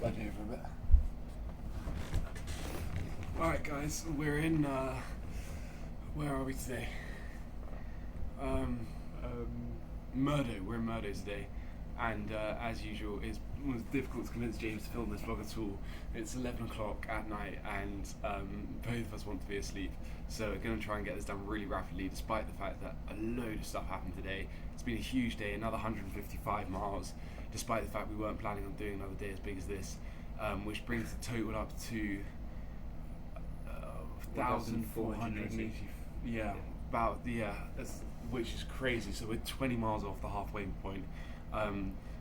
budge over a bit. Alright guys, we're in, where are we today? Murdo, we're in Murdo today, and as usual, it was difficult to convince James to film this vlog at all. It's 11 o'clock at night, and both of us want to be asleep, so we're going to try and get this done really rapidly, despite the fact that a load of stuff happened today. It's been a huge day, another 155 miles, despite the fact we weren't planning on doing another day as big as this, which brings the total up to 1,480. Which is crazy. So we're 20 miles off the halfway point,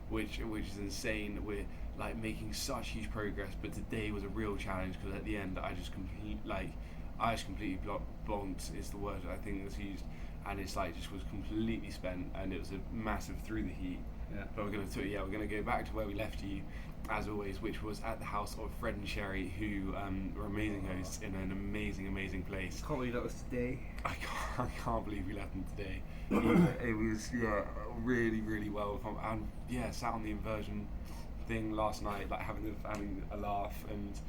which is insane. We're like making such huge progress, but today was a real challenge because at the end I just completely bonked is the word I think that's used, and it's like just was completely spent, and it was a massive through the heat. Yeah. But we're gonna go back to where we left you, as always, which was at the house of Fred and Sherry, who were amazing hosts in an amazing place. Can't believe that was today. I can't believe we left them today. It was really well, and sat on the inversion thing last night, like having a laugh and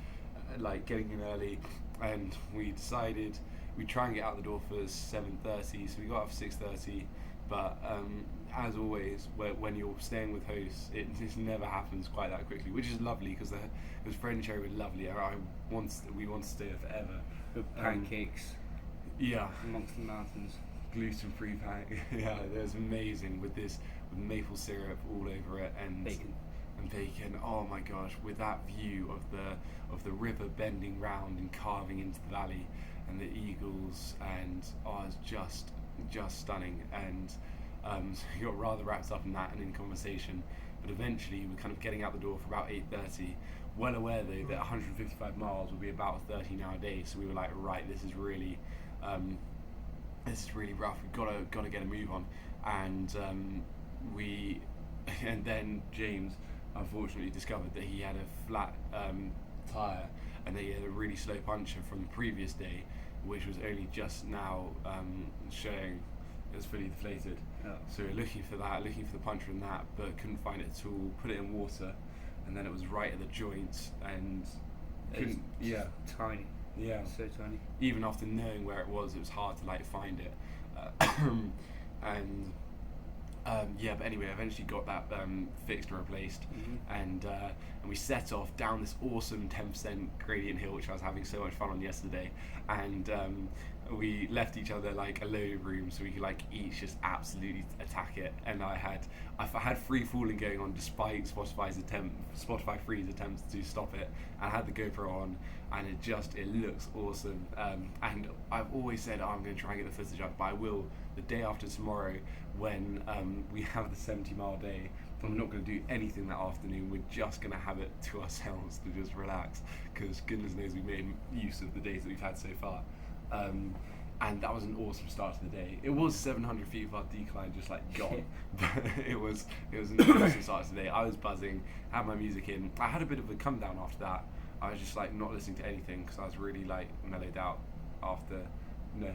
like getting in early, and we decided we'd try and get out the door for 7:30, so we got up for 6:30. But as always, when you're staying with hosts, it just never happens quite that quickly, which is lovely because Fred and Sherry were lovely. We want to stay there forever. With pancakes. Yeah. Amongst the mountains. Gluten-free pancakes. Yeah, it was amazing with maple syrup all over it and bacon. Oh my gosh, with that view of the river bending round and carving into the valley, and the eagles, and it's just stunning. And so we got rather wrapped up in that and in conversation, but eventually we're kind of getting out the door for about 8:30, well aware though that 155 miles would be about a 13-hour day, so we were like, right, this is really rough, we've got to get a move on. And and then James unfortunately discovered that he had a flat tyre, and that he had a really slow puncture from the previous day, which was only just now showing it was fully deflated. Yeah. So we're looking for the puncture in that, but couldn't find it at all. Put it in water, and then it was right at the joints, and tiny. Yeah, So tiny. even after knowing where it was hard to like find it. But anyway, I eventually got that fixed and replaced, and we set off down this awesome 10% gradient hill, which I was having so much fun on yesterday, and we left each other like a load of room so we could like each just absolutely attack it. And I had free falling going on despite Spotify Free's attempts to stop it, and I had the GoPro on, and it looks awesome. And I've always said I'm going to try and get the footage up, but I will the day after tomorrow when we have the 70-mile day. I'm not going to do anything that afternoon. We're just going to have it to ourselves to just relax, because goodness knows we made use of the days that we've had so far. And that was an awesome start to the day. It was 700 feet of our decline just like gone, but it was an awesome start to the day. I was buzzing, had my music in. I had a bit of a come down after that. I was just like not listening to anything because I was really like mellowed out after the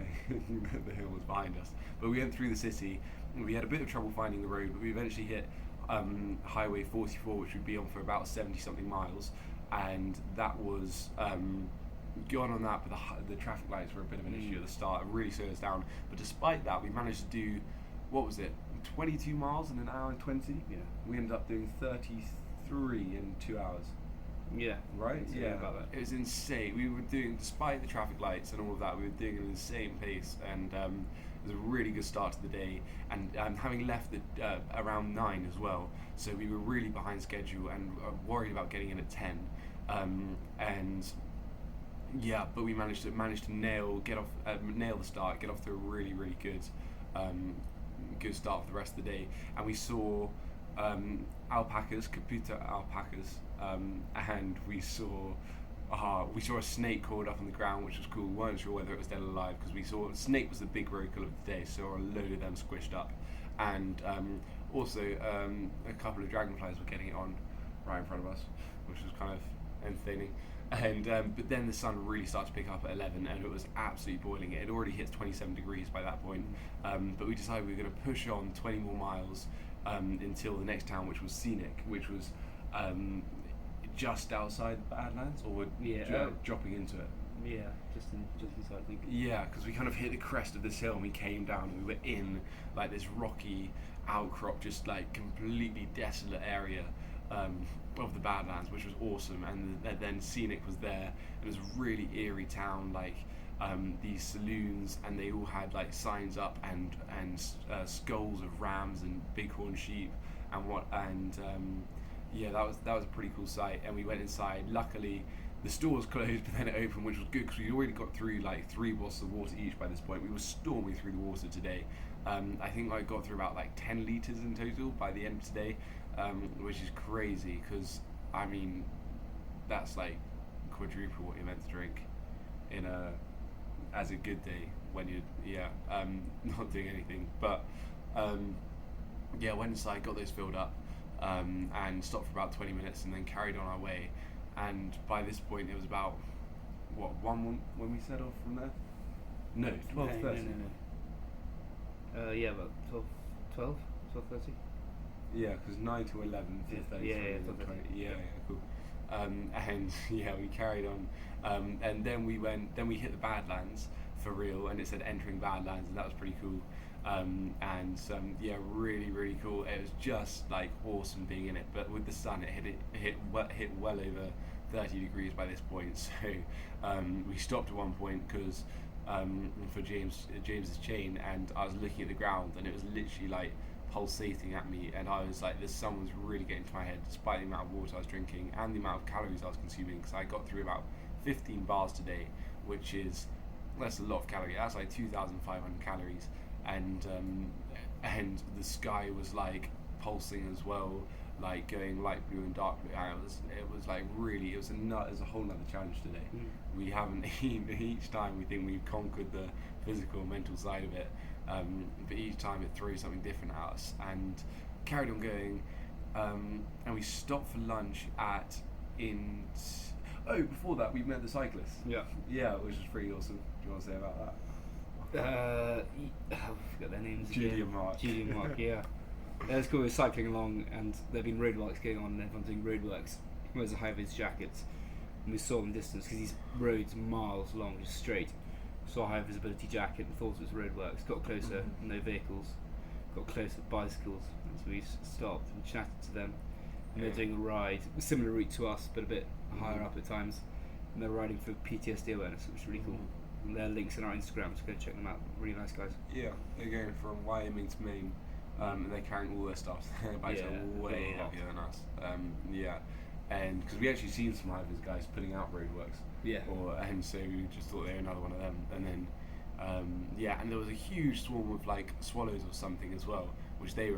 hill was behind us. But we went through the city. We had a bit of trouble finding the road, but we eventually hit Highway 44, which would be on for about 70 something miles, and that was gone on that, but the traffic lights were a bit of an issue at the start. It really slowed us down, but despite that we managed to do, 22 miles in an hour and 20. Yeah. We ended up doing 33 in 2 hours. Yeah. Right? Yeah, about that. It was insane. We were doing, despite the traffic lights and all of that, we were doing an insane pace, and it was a really good start to the day, and having left around 9 as well, so we were really behind schedule and worried about getting in at 10, but we managed to nail the start, get off to a really good start for the rest of the day. And we saw alpacas, Caputo alpacas, and we saw a snake coiled up on the ground, which was cool. We weren't sure whether it was dead or alive, because we saw snake was the big rocal of the day, so a load of them squished up, and also a couple of dragonflies were getting it on right in front of us, which was kind of entertaining. And but then the sun really started to pick up at 11, and it was absolutely boiling. It had already hit 27 degrees by that point, but we decided we were going to push on 20 more miles until the next town, which was Scenic, which was just outside the Badlands, or we're dropping into it. Yeah, just inside, I think. Yeah, because we kind of hit the crest of this hill and we came down and we were in like this rocky outcrop, just like completely desolate area of the Badlands, which was awesome. And then Scenic was there. It was a really eerie town, like these saloons, and they all had like signs up and skulls of rams and bighorn sheep yeah, that was a pretty cool sight. And we went inside. Luckily, the store was closed, but then it opened, which was good because we'd already got through like 3 bottles of water each by this point. We were storming through the water today. I think I got through about like 10 litres in total by the end of today, which is crazy because, I mean, that's like quadruple what you're meant to drink as a good day when you're, not doing anything. But, went inside, got those filled up, and stopped for about 20 minutes and then carried on our way. And by this point, it was about, 1 when we set off from there? No, 12:30. No. About 12:30. Yeah, because 9 to 11, 15:30. Yeah, cool. And we carried on, and then we hit the Badlands for real, and it said entering Badlands, and that was pretty cool. Really, really cool. It was just like awesome being in it, but with the sun, it hit well over 30 degrees by this point. So we stopped at one point because for James's chain, and I was looking at the ground, and it was literally like pulsating at me, and I was like, the sun was really getting to my head, despite the amount of water I was drinking and the amount of calories I was consuming, because I got through about 15 bars today, which is, that's a lot of calories. That's like 2,500 calories, and the sky was like pulsing as well, like going light blue and dark blue. And it was like really, it was a whole nother challenge today. We haven't each time we think we've conquered the physical and mental side of it, but each time it throws something different at us, and carried on going, and we stopped for lunch before that we met the cyclists. Yeah, which was pretty awesome. Do you want to say about that? I forgot their names. Julie and Mark. Yeah. It was cool. We were cycling along, and there'd been roadworks going on, and everyone's doing roadworks. He wears a high-vis jacket, and we saw them in distance because these roads are miles long, just straight. Saw a high-visibility jacket and thought it was roadworks. Got closer, no vehicles. Got closer, bicycles. And so we stopped and chatted to them. And they're doing a ride, a similar route to us, but a bit higher up at times. And they're riding for PTSD awareness, which is really cool. And their links in our Instagram, so go check them out. Really nice guys. Yeah, they're going from Wyoming to Maine, and they're carrying all their stuff. Their bikes are way heavier than us. And because we actually seen some high-vis guys putting out roadworks. And so we just thought they were another one of them. And then, and there was a huge swarm of like swallows or something as well, which they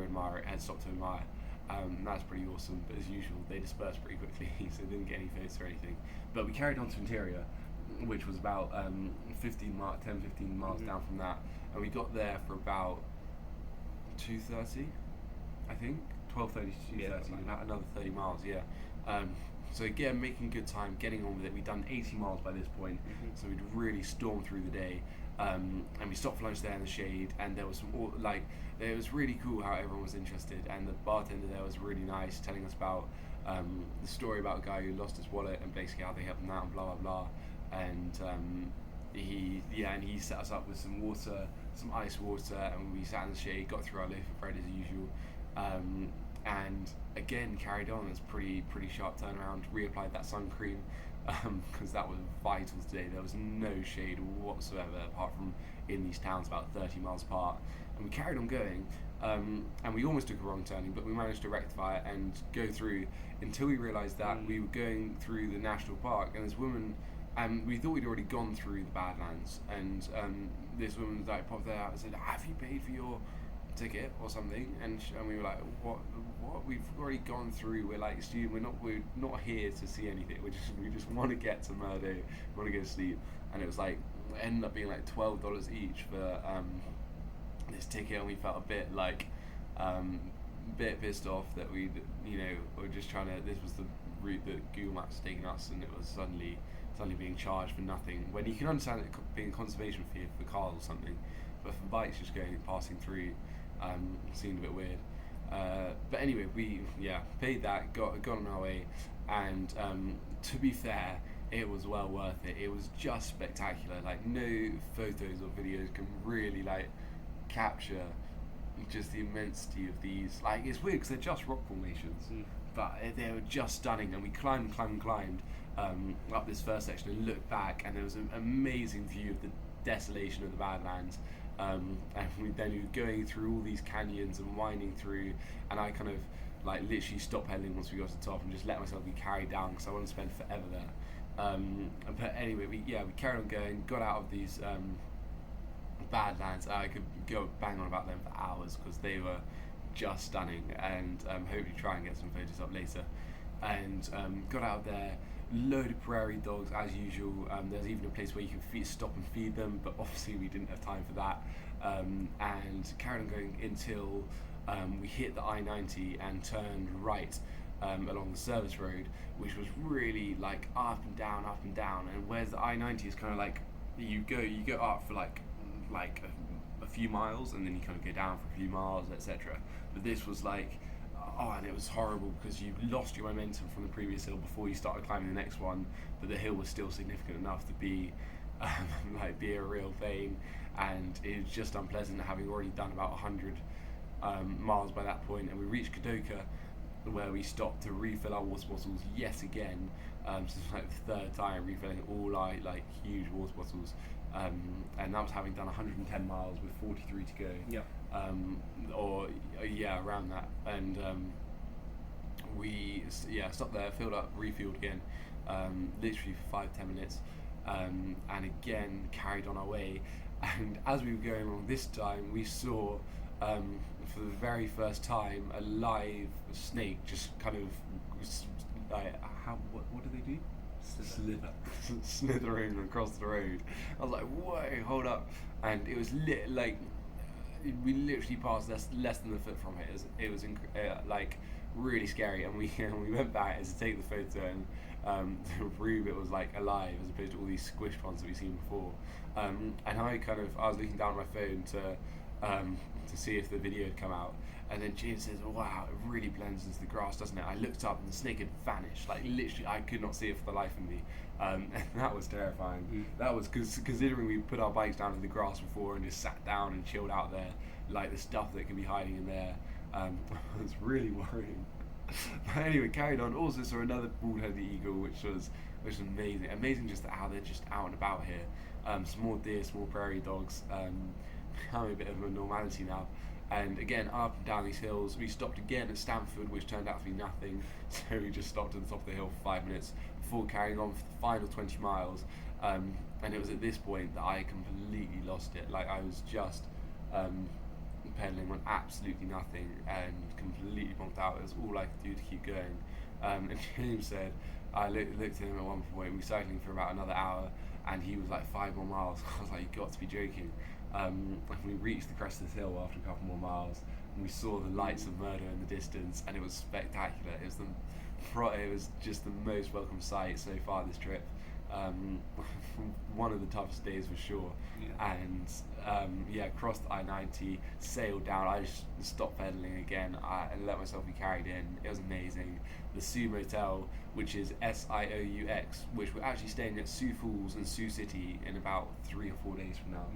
had stopped to admire. That's pretty awesome, but as usual, they dispersed pretty quickly, so they didn't get any photos or anything. But we carried on to Interior, which was about 10-15 miles down from that, and we got there for about 2:30, I think, 12:30 to 2:30, about another 30 miles, so again, making good time, getting on with it. We'd done 80 miles by this point, so we'd really stormed through the day, and we stopped for lunch there in the shade, and there was it was really cool how everyone was interested, and the bartender there was really nice, telling us about the story about a guy who lost his wallet and basically how they helped him out and blah blah blah. And he set us up with some water, some ice water, and we sat in the shade, got through our loaf of bread as usual, and again carried on. It's pretty sharp turnaround. Reapplied that sun cream because that was vital today. There was no shade whatsoever apart from in these towns about 30 miles apart, and we carried on going. And we almost took a wrong turning, but we managed to rectify it and go through until we realised that we were going through the national park, and this woman. We thought we'd already gone through the Badlands, and this woman like popped out and said, "Have you paid for your ticket or something?" And we were like, "What? We've already gone through. We're like student. We're not here to see anything. We just want to get to Murdo. Want to go to sleep." And it was like ended up being like $12 each for this ticket, and we felt a bit pissed off that we were just trying to. This was the route that Google Maps was taking us, and it was suddenly being charged for nothing, when you can understand it being a conservation fee for cars or something, but for bikes just passing through seemed a bit weird. But anyway, we paid that, got on our way, and to be fair, it was well worth it. It was just spectacular. Like, no photos or videos can really like capture just the immensity of these. Like, it's weird because they're just rock formations, but they were just stunning. And we climbed up this first section and looked back, and there was an amazing view of the desolation of the Badlands. And we then were going through all these canyons and winding through, and I kind of like literally stopped pedaling once we got to the top and just let myself be carried down because I wanted to spend forever there. But anyway, we carried on going, got out of these Badlands. I could go bang on about them for hours because they were just stunning, and hopefully try and get some photos up later. And got out of there, load of prairie dogs as usual. There's even a place where you can stop and feed them, but obviously we didn't have time for that. And carried on going until we hit the I-90 and turned right along the service road, which was really like up and down, and whereas the I-90 is kind of like you go up for like a few miles and then you kind of go down for a few miles, etc. But this was like, and it was horrible because you lost your momentum from the previous hill before you started climbing the next one, but the hill was still significant enough to be be a real pain, and it was just unpleasant having already done about 100 miles by that point. And we reached Kadoka, where we stopped to refill our water bottles yet again. So it's like the third time refilling all our like huge water bottles, and that was having done 110 miles with 43 to go. Yeah. Around that. And we stopped there, filled up, refueled again, literally for 5-10 minutes, and again carried on our way. And as we were going along this time, we saw for the very first time a live snake just kind of what do they do? Slithering across the road. I was like, whoa, hold up. And it was we literally passed less than a foot from it. It was like really scary, and we went back to take the photo and to prove it was like alive as opposed to all these squished ones that we've seen before. And I was looking down at my phone to see if the video had come out, and then Gina says, wow, it really blends into the grass, doesn't it? I looked up and the snake had vanished. Like literally I could not see it for the life of me, and that was terrifying. That was considering we put our bikes down in the grass before and just sat down and chilled out there, like the stuff that can be hiding in there was really worrying. But anyway, carried on. Also saw another bald-headed eagle, which was amazing just how they're just out and about here. Some more deer, small prairie dogs, becoming a bit of a normality now. And again, up and down these hills. We stopped again at Stamford, which turned out to be nothing, so we just stopped at the top of the hill for 5 minutes before carrying on for the final 20 miles. And it was at this point that I completely lost it. Like I was just pedaling on absolutely nothing and completely bonked out. It was all I could do to keep going. And James said, I looked at him at one point, we were cycling for about another hour, and he was like 5 more miles. I was like, you've got to be joking. And we reached the crest of this hill after a couple more miles, and we saw the lights of Murdo in the distance, and it was spectacular. It was just the most welcome sight so far this trip. One of the toughest days for sure. Yeah. And crossed the I-90, sailed down. I just stopped pedaling again and let myself be carried in. It was amazing. The Sioux Motel, which is SIOUX, which we're actually staying at Sioux Falls and Sioux City in about 3 or 4 days from now.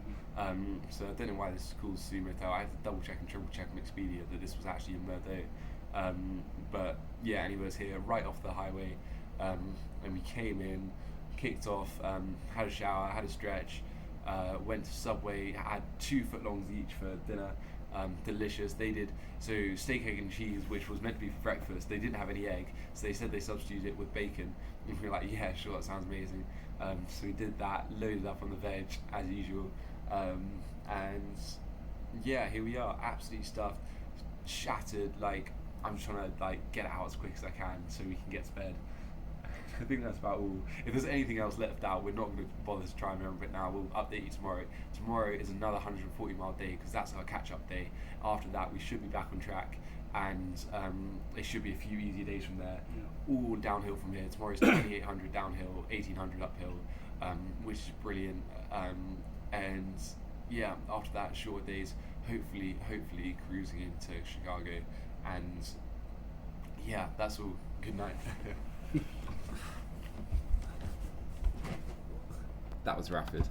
So I don't know why this is called Sioux Motel. I had to double check and triple check on Expedia that this was actually in Murdo. But yeah, anyway, it was here right off the highway, and we came in, kicked off, had a shower, had a stretch, went to Subway, had 2 footlongs each for dinner. Delicious. They did steak, egg and cheese, which was meant to be for breakfast. They didn't have any egg, so they said they substituted it with bacon, and we were like, yeah, sure, that sounds amazing. So we did that, loaded up on the veg as usual, and yeah, here we are, absolutely stuffed, shattered. Like I'm just trying to like get out as quick as I can so we can get to bed. I think that's about all. If there's anything else left out, we're not going to bother to try and remember it now. We'll update you tomorrow. Tomorrow is another 140 mile day because that's our catch-up day. After that, we should be back on track, and it should be a few easier days from there. Yeah. All downhill from here. Tomorrow's 2800 downhill, 1800 uphill, which is brilliant. And yeah, after that, short days. Hopefully cruising into Chicago. And yeah, that's all. Good night. That was rapid.